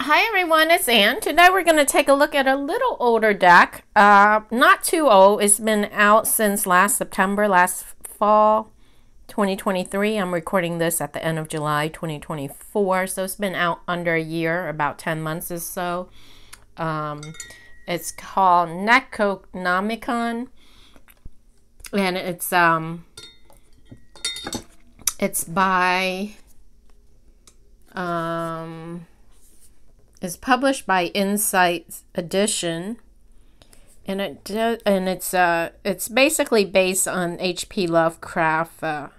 Hi everyone, it's Ann. Today we're going to take a look at a little older deck. Not too old. It's been out since last September, last fall, 2023. I'm recording this at the end of July 2024, so it's been out under a year, about 10 months or so. It's called Necronomicon, and it's by it's published by Insight Edition, and it's basically based on H.P. Lovecraft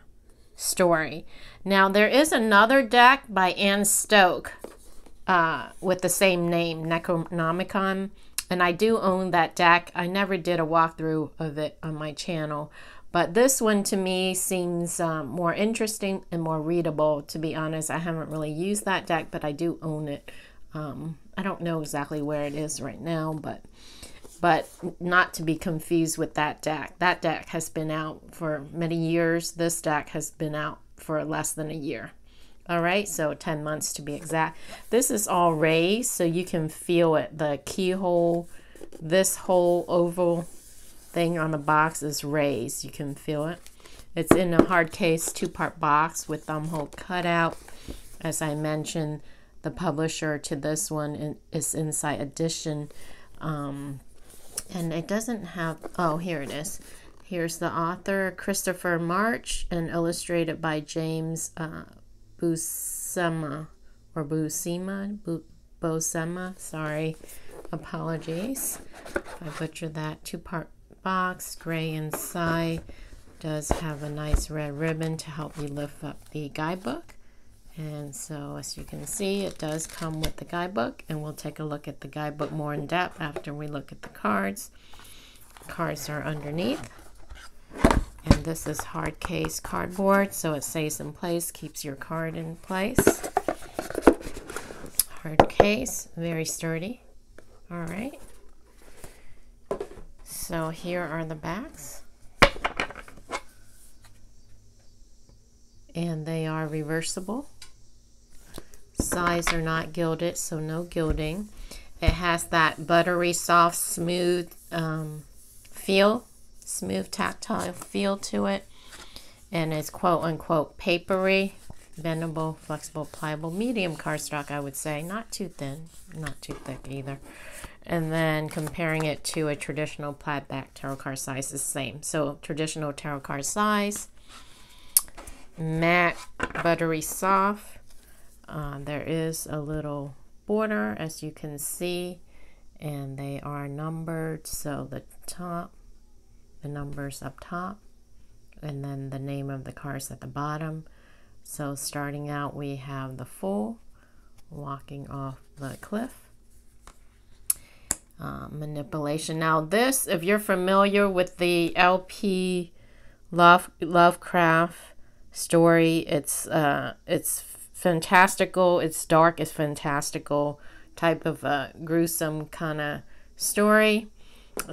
story. Now there is another deck by Anne Stoke with the same name, Necronomicon, and I do own that deck. I never did a walkthrough of it on my channel, but this one to me seems more interesting and more readable. To be honest, I haven't really used that deck, but I do own it. I don't know exactly where it is right now, but not to be confused with that deck. That deck has been out for many years. This deck has been out for less than a year. All right, so 10 months to be exact. This is all raised, so you can feel it. The keyhole, this whole oval thing on the box is raised. You can feel it. It's in a hard case 2-part box with thumb hole cutout. As I mentioned, the publisher to this one is Insight Edition, and it doesn't have, oh, here it is. Here's the author, Christopher March, and illustrated by James Bousema, or Bousema, sorry, apologies if I butchered that. 2-part box, gray inside, does have a nice red ribbon to help you lift up the guidebook. And so as you can see, it does come with the guidebook, and we'll take a look at the guidebook more in depth after we look at the cards. The cards are underneath, and this is hard case cardboard, so it stays in place, keeps your card in place. Hard case, very sturdy. All right. So here are the backs, and they are reversible. Sides are not gilded, so no gilding. It has that buttery, soft, smooth feel, smooth tactile feel to it, and it's quote unquote papery, bendable, flexible, pliable, medium cardstock, I would say. Not too thin, not too thick either. And then comparing it to a traditional plaid back tarot card size is the same. So traditional tarot card size, matte, buttery, soft. There is a little border, as you can see, and they are numbered. So the numbers up top, and then the name of the cards at the bottom. So starting out, we have the Fool, walking off the cliff. Manipulation. Now this, if you're familiar with the LP Lovecraft story, it's fantastical, it's dark, it's fantastical type of gruesome kind of story.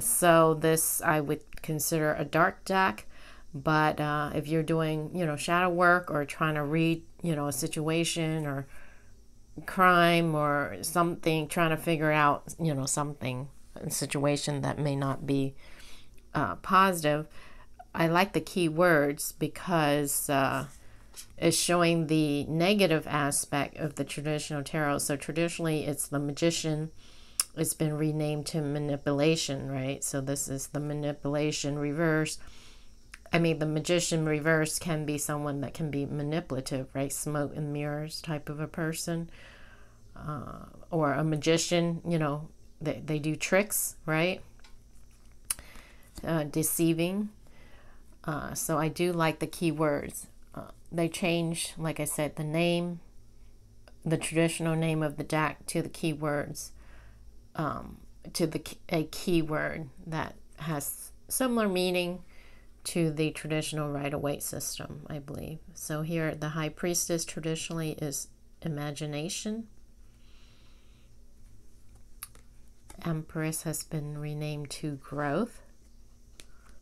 So this I would consider a dark deck, but if you're doing, shadow work or trying to read, a situation or crime or something, trying to figure out, something, a situation that may not be positive, I like the key words because is showing the negative aspect of the traditional tarot. So traditionally it's the magician. It's been renamed to manipulation, right? So this is the manipulation reverse. I mean, the magician reverse can be someone that can be manipulative, right? Smoke and mirrors type of a person. Or a magician, they do tricks, right? Deceiving. So I do like the key words. They change, like I said, the name, the traditional name of the deck to the keywords, to a keyword that has similar meaning to the traditional Rider-Waite system, I believe. So here, the High Priestess traditionally is imagination. Empress has been renamed to growth,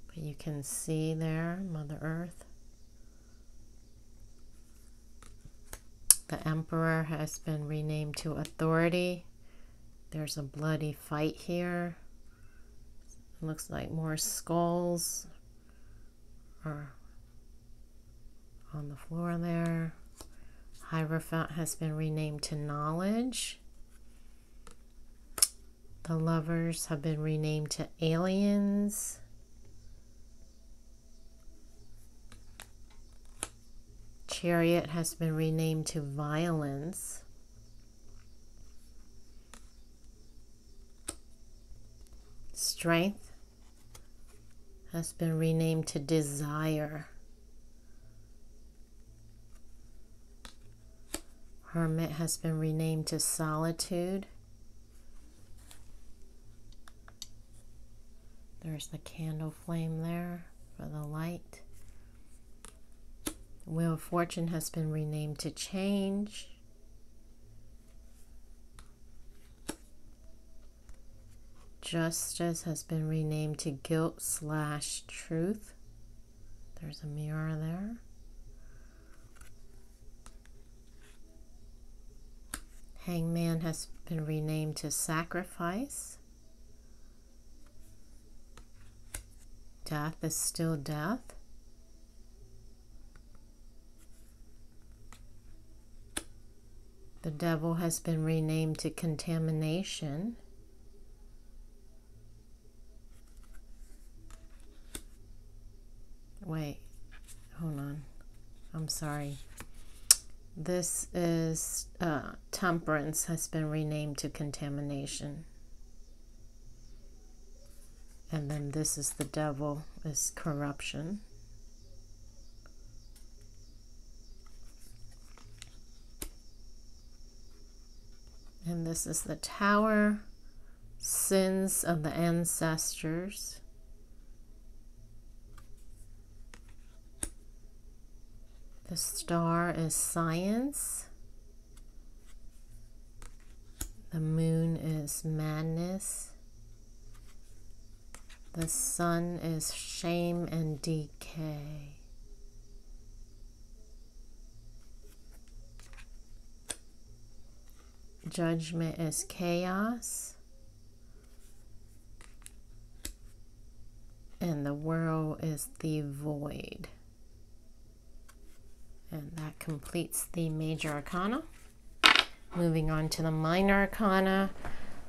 but you can see there, Mother Earth. The Emperor has been renamed to Authority. There's a bloody fight here. It looks like more skulls are on the floor there. Hierophant has been renamed to Knowledge. The Lovers have been renamed to Aliens. Chariot has been renamed to Violence. Strength has been renamed to Desire. Hermit has been renamed to Solitude. There's the candle flame there for the light. Wheel of Fortune has been renamed to Change. Justice has been renamed to Guilt/Truth. There's a mirror there. Hangman has been renamed to Sacrifice. Death is still death. The Devil has been renamed to Contamination. Wait, hold on. I'm sorry. This is Temperance has been renamed to Contamination. And then this is the Devil, is Corruption. And this is the Tower, Sins of the Ancestors. The Star is Science. The Moon is Madness. The Sun is Shame and Decay. Judgment is Chaos. And the World is the Void. And that completes the Major Arcana. Moving on to the Minor Arcana.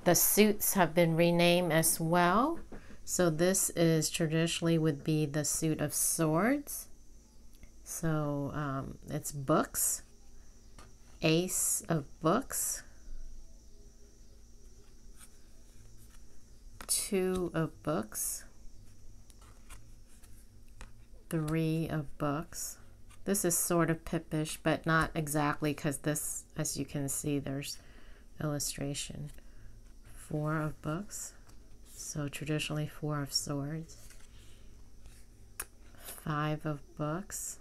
The suits have been renamed as well. So this is traditionally would be the suit of Swords. So it's Books. Ace of Books. 2 of Books. 3 of Books. This is sort of pippish, but not exactly, because this, as you can see, there's illustration. 4 of Books. So traditionally 4 of Swords. 5 of Books.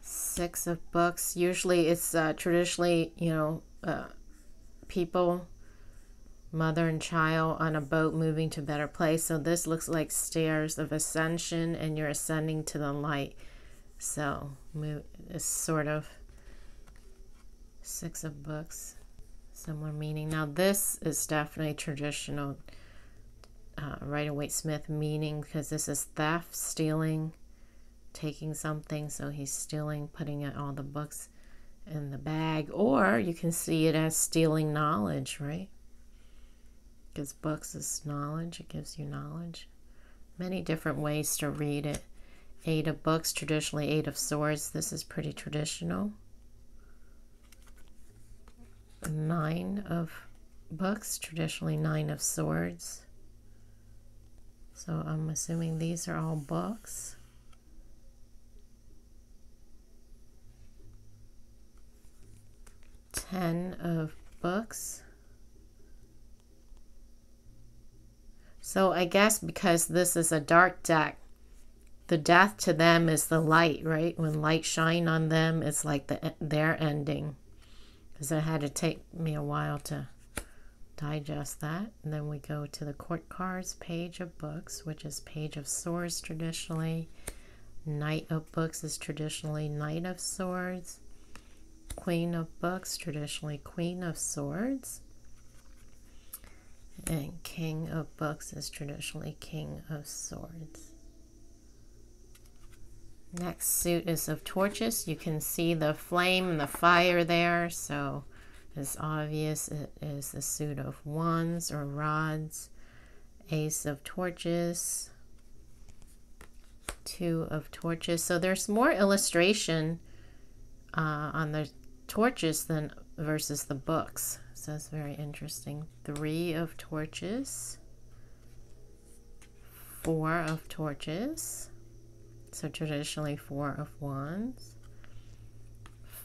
6 of Books. Usually it's traditionally, people, mother and child on a boat moving to a better place. So this looks like stairs of ascension, and you're ascending to the light. So it's sort of 6 of Books, similar meaning. Now this is definitely traditional Rider-Waite-Smith meaning, because this is theft, stealing, taking something. So he's stealing, putting all the books in the bag. Or you can see it as stealing knowledge, right? Because books is knowledge. It gives you knowledge. Many different ways to read it. 8 of Books, traditionally 8 of Swords. This is pretty traditional. 9 of Books, traditionally 9 of Swords. So I'm assuming these are all books. 10 of Books. So I guess because this is a dark deck, the death to them is the light, right? When light shine on them, it's like their ending. Because it had to take me a while to digest that. And then we go to the Court cards, Page of Books, which is Page of Swords traditionally. Knight of Books is traditionally Knight of Swords. Queen of Books, traditionally Queen of Swords. And King of Books is traditionally King of Swords. Next suit is of Torches. You can see the flame and the fire there, so it's obvious it is the suit of Wands or Rods. Ace of Torches. Two of Torches. So there's more illustration on the torches than versus the books. So it's very interesting. Three of Torches. Four of Torches. So traditionally Four of Wands.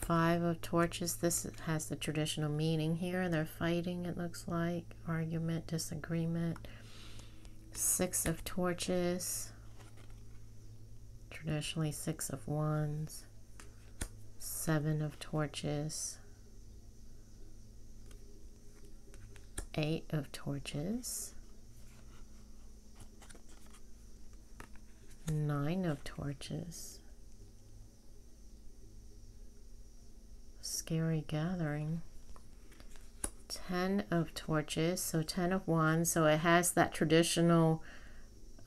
Five of Torches. This has the traditional meaning here. They're fighting, it looks like. Argument, disagreement. Six of Torches. Traditionally Six of Wands. Seven of Torches. Eight of Torches. Nine of Torches. Scary gathering. 10 of Torches, so 10 of Wands, so it has that traditional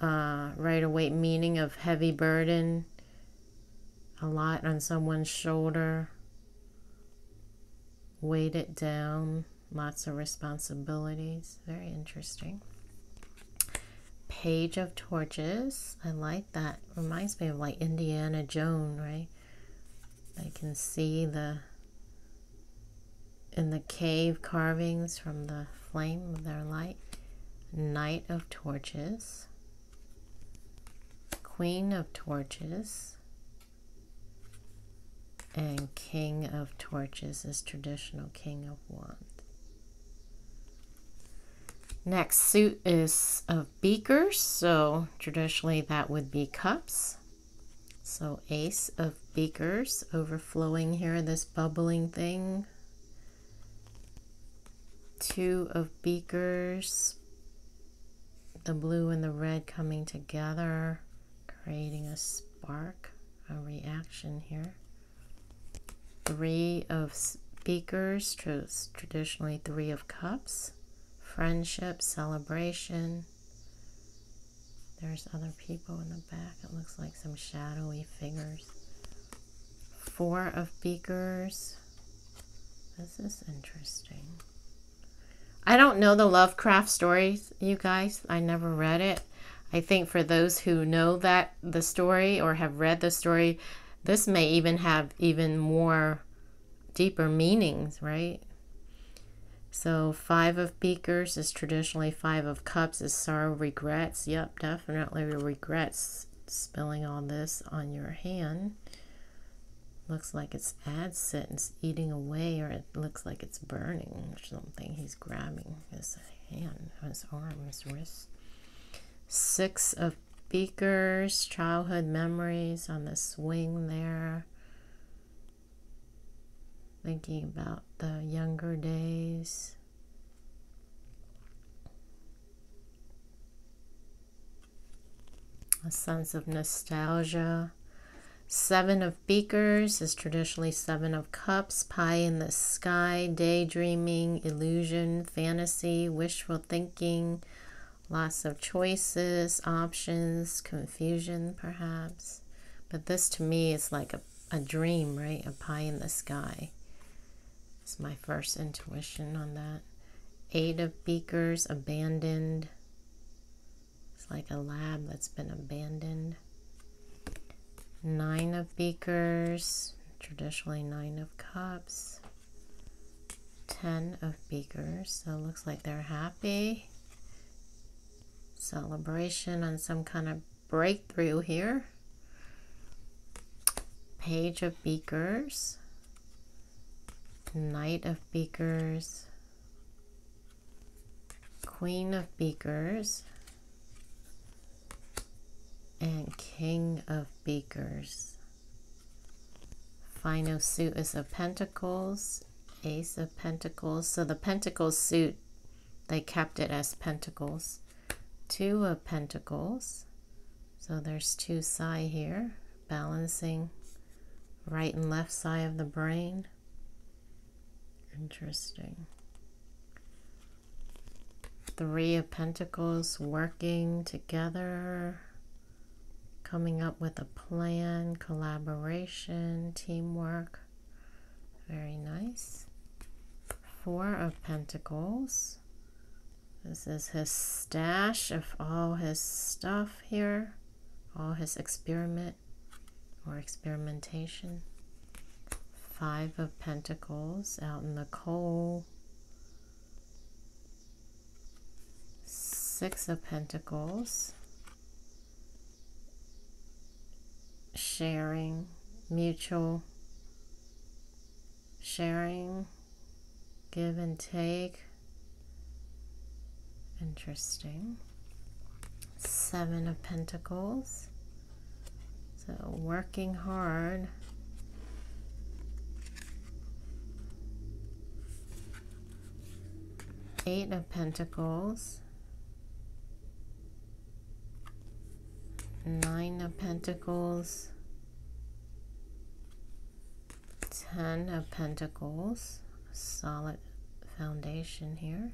Rider-Waite meaning of heavy burden, a lot on someone's shoulder, weight it down, lots of responsibilities. Very interesting. Page of Torches, I like that. Reminds me of like Indiana Jones, right? I can see in the cave carvings from the flame of their light. Knight of Torches. Queen of Torches. And King of Torches is traditional King of Wands. Next suit is of Beakers, so traditionally that would be Cups. So Ace of Beakers, overflowing here, this bubbling thing. Two of Beakers, the blue and the red coming together, creating a spark, a reaction here. Three of Beakers, traditionally Three of Cups. Friendship, celebration. There's other people in the back. It looks like some shadowy figures. Four of Beakers. This is interesting. I don't know the Lovecraft stories, you guys. I never read it. I think for those who know the story or have read the story, this may even have even more deeper meanings, right? So Five of Beakers is traditionally Five of Cups is sorrow, regrets. Yep, definitely regrets spilling all this on your hand. Looks like it's acid and it's eating away, or it looks like it's burning or something. He's grabbing his hand, his arm, his wrist. Six of Beakers, childhood memories on the swing there. Thinking about the younger days. A sense of nostalgia. Seven of Beakers is traditionally Seven of Cups, pie in the sky, daydreaming, illusion, fantasy, wishful thinking, lots of choices, options, confusion perhaps. But this to me is like a dream, right? A pie in the sky. It's my first intuition on that. Eight of Beakers, abandoned. It's like a lab that's been abandoned. Nine of Beakers, traditionally Nine of Cups. 10 of Beakers, so it looks like they're happy. Celebration on some kind of breakthrough here. Page of Beakers. Knight of Beakers. Queen of Beakers. And King of Beakers. Final suit is of Pentacles, Ace of Pentacles. So the Pentacles suit, they kept it as Pentacles. Two of Pentacles. So there's two Sai here. balancing right and left side of the brain. Interesting. 3 of Pentacles, working together, coming up with a plan, collaboration, teamwork. Very nice. 4 of Pentacles. This is his stash of all his stuff here, all his experiment or experimentation. 5 of Pentacles out in the cold. 6 of Pentacles. Sharing, mutual sharing, give and take. Interesting. 7 of Pentacles. So working hard. 8 of Pentacles. 9 of Pentacles. 10 of Pentacles. Solid foundation here.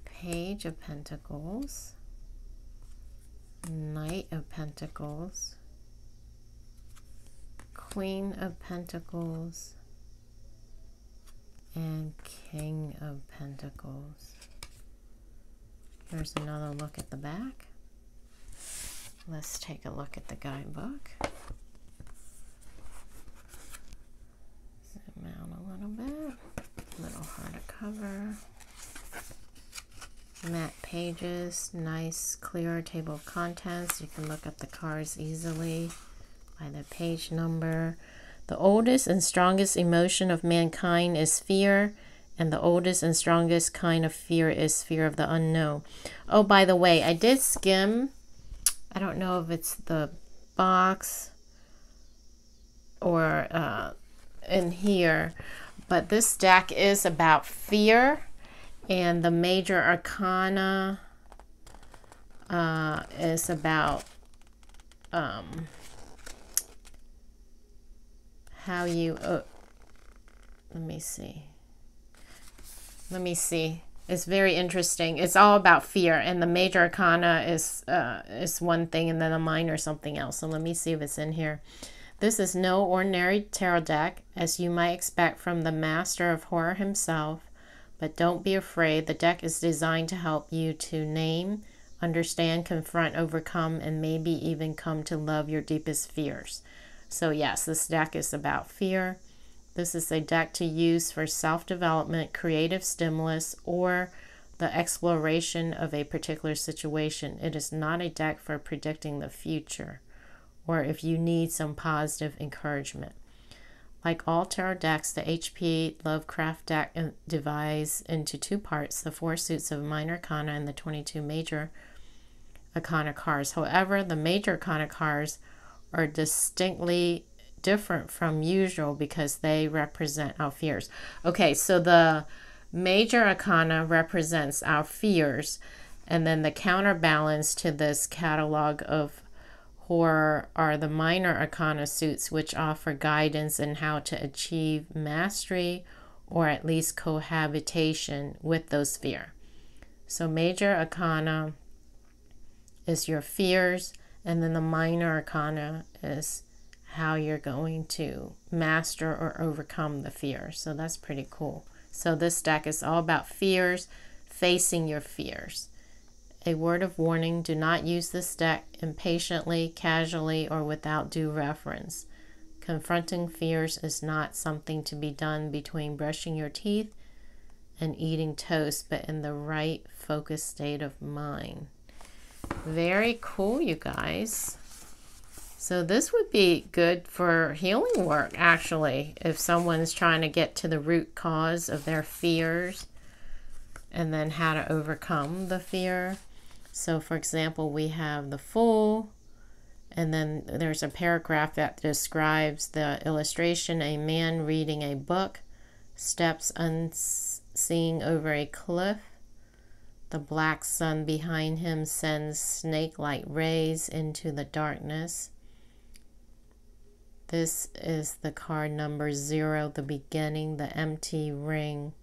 Page of Pentacles. Knight of Pentacles. Queen of Pentacles. And King of Pentacles. Here's another look at the back. Let's take a look at the guidebook. Zoom out a little bit. A little harder cover. Matte pages, nice clear table of contents. You can look up the cards easily by the page number. The oldest and strongest emotion of mankind is fear, and the oldest and strongest kind of fear is fear of the unknown. Oh, by the way, I did skim. I don't know if it's the box or in here, but this deck is about fear. And the major arcana is about how you, let me see. It's very interesting. It's all about fear, and the major arcana is one thing, and then a minor something else. So let me see if it's in here. This is no ordinary tarot deck, as you might expect from the master of horror himself. But don't be afraid. The deck is designed to help you to name, understand, confront, overcome, and maybe even come to love your deepest fears. So yes, this deck is about fear. This is a deck to use for self-development, creative stimulus, or the exploration of a particular situation. It is not a deck for predicting the future, or if you need some positive encouragement. Like all tarot decks, the H.P. Lovecraft deck divides into 2 parts, the 4 suits of minor arcana and the 22 major arcana cards. However, the major arcana cards are distinctly different from usual because they represent our fears. Okay, so the major arcana represents our fears, and then the counterbalance to this catalog of horror are the minor arcana suits, which offer guidance in how to achieve mastery or at least cohabitation with those fears. So major arcana is your fears, and then the minor arcana is how you're going to master or overcome the fear. So that's pretty cool. So this deck is all about fears, facing your fears. A word of warning, do not use this deck impatiently, casually, or without due reference. Confronting fears is not something to be done between brushing your teeth and eating toast, but in the right focused state of mind. Very cool, you guys. So this would be good for healing work, actually, if someone's trying to get to the root cause of their fears and then how to overcome the fear. So, for example, we have the Fool, and then there's a paragraph that describes the illustration. A man reading a book steps unseen over a cliff. The black sun behind him sends snake-like rays into the darkness. This is the card number 0, the beginning, the empty ring,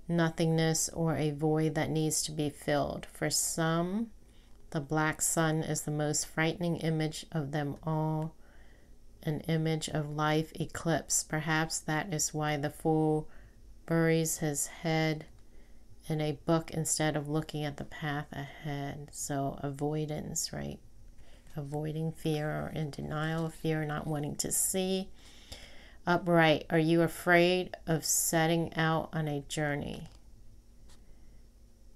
nothingness or a void that needs to be filled. For some, the black sun is the most frightening image of them all, an image of life eclipse. Perhaps that is why the fool buries his head in a book instead of looking at the path ahead. So avoidance, right? Avoiding fear or in denial of fear, not wanting to see. Upright, are you afraid of setting out on a journey?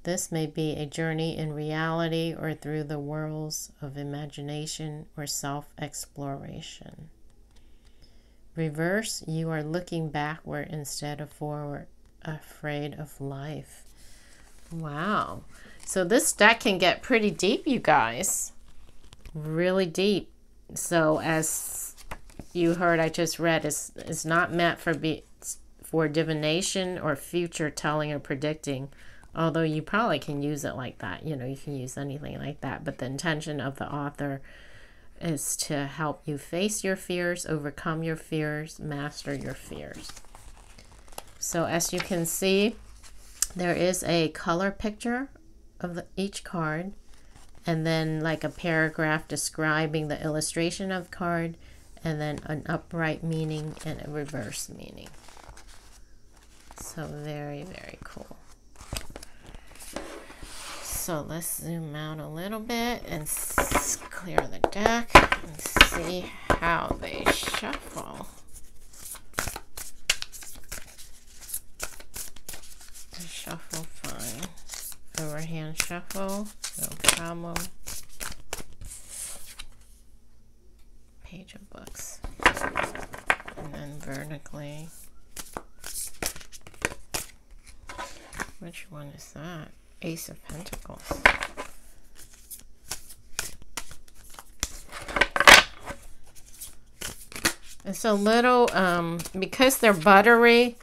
This may be a journey in reality or through the worlds of imagination or self-exploration. Reverse, you are looking backward instead of forward, afraid of life. Wow. So this deck can get pretty deep, you guys. Really deep. So as you heard, I just read, it's not meant for divination or future telling or predicting, although you probably can use it like that. You know, you can use anything like that. But the intention of the author is to help you face your fears, overcome your fears, master your fears. So as you can see, there is a color picture of each card, and then like a paragraph describing the illustration of the card, and then an upright meaning and a reverse meaning. So very, very cool. So let's zoom out a little bit and clear the deck and see how they shuffle. They shuffle fine. Overhand shuffle, no problem. Page of books. And then vertically. Which one is that? Ace of Pentacles. It's a little, because they're buttery,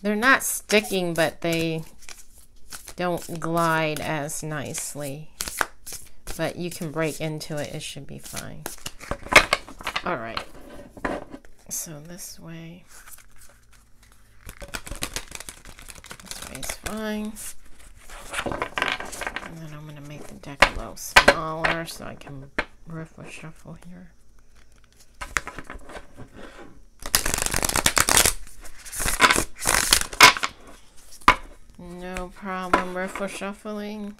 they're not sticking, but they don't glide as nicely. But you can break into it, it should be fine. All right. So this way. Is fine. And then I'm going to make the deck a little smaller so I can riffle shuffle here. No problem riffle shuffling.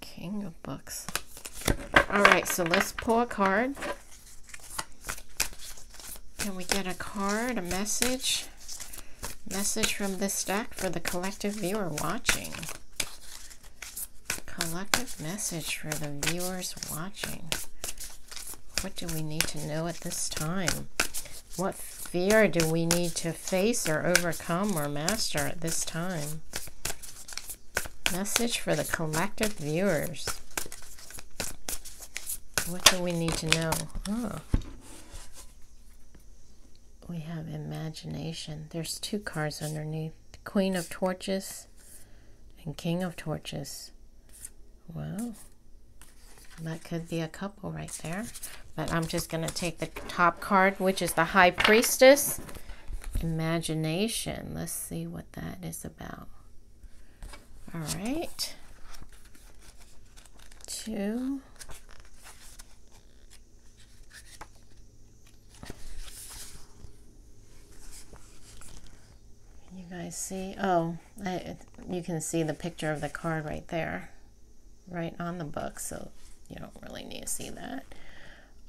King of Books. Alright, so let's pull a card. Can we get a card, a message? Message from this deck for the collective viewer watching. Collective message for the viewers watching. What do we need to know at this time? What fear do we need to face or overcome or master at this time? Message for the collective viewers. What do we need to know? Oh. We have imagination. There's two cards underneath. Queen of Torches and King of Torches. Wow. That could be a couple right there. But I'm just going to take the top card, which is the High Priestess. Imagination. Let's see what that is about. All right. 2. You guys see? Oh, you can see the picture of the card right there, right on the book, so you don't really need to see that.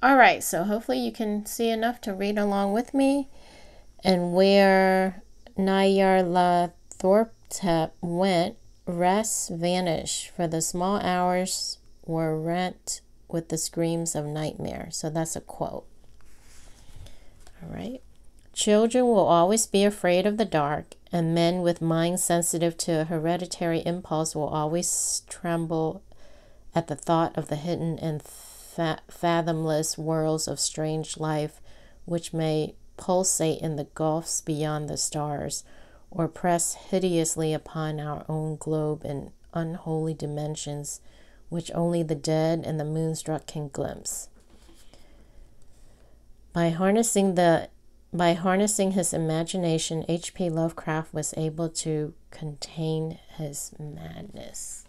All right, so hopefully you can see enough to read along with me. And where Nyarlathotep went, rest vanished, for the small hours were rent with the screams of nightmare. So that's a quote. All right. Children will always be afraid of the dark, and men with minds sensitive to a hereditary impulse will always tremble at the thought of the hidden and fathomless worlds of strange life which may pulsate in the gulfs beyond the stars, or press hideously upon our own globe in unholy dimensions which only the dead and the moonstruck can glimpse. By harnessing his imagination, H.P. Lovecraft was able to contain his madness.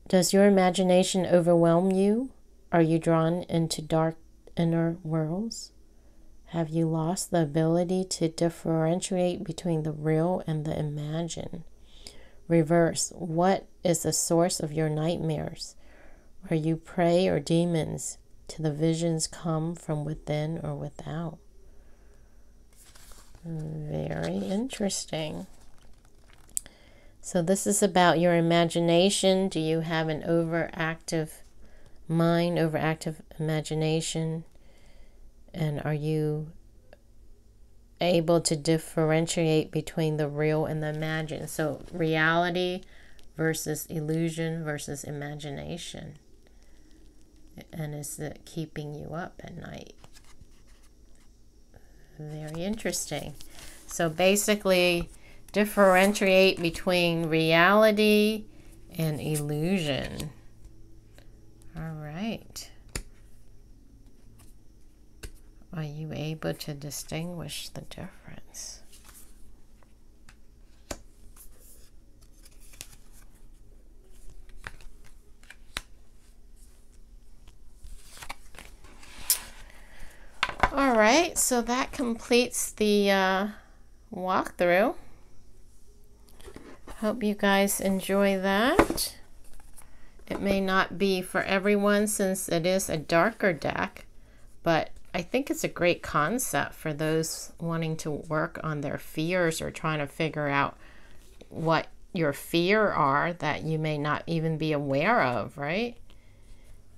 Does your imagination overwhelm you? Are you drawn into dark inner worlds? Have you lost the ability to differentiate between the real and the imagined? Reverse, what is the source of your nightmares? Are you prey or demons? Do the visions come from within or without? Very interesting. So this is about your imagination. Do you have an overactive mind, overactive imagination? And are you able to differentiate between the real and the imagined? So reality versus illusion versus imagination. And is it keeping you up at night? Very interesting. So basically, differentiate between reality and illusion. All right. Are you able to distinguish the difference? All right, so that completes the walkthrough. Hope you guys enjoy that. It may not be for everyone since it is a darker deck, but I think it's a great concept for those wanting to work on their fears or trying to figure out what your fear are that you may not even be aware of, right?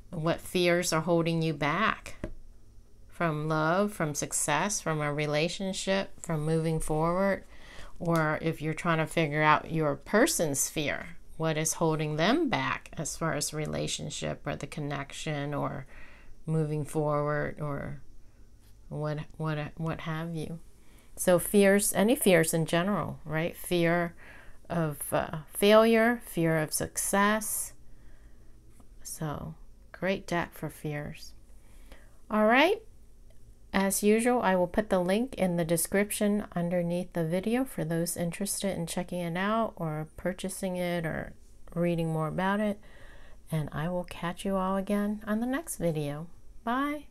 What fears are holding you back from love, from success, from a relationship, from moving forward, or if you're trying to figure out your person's fear, what is holding them back as far as relationship or the connection or moving forward or what have you. So fears, any fears in general, right? Fear of failure, fear of success. So great deck for fears. All right. As usual, I will put the link in the description underneath the video for those interested in checking it out or purchasing it or reading more about it. And I will catch you all again on the next video. Bye.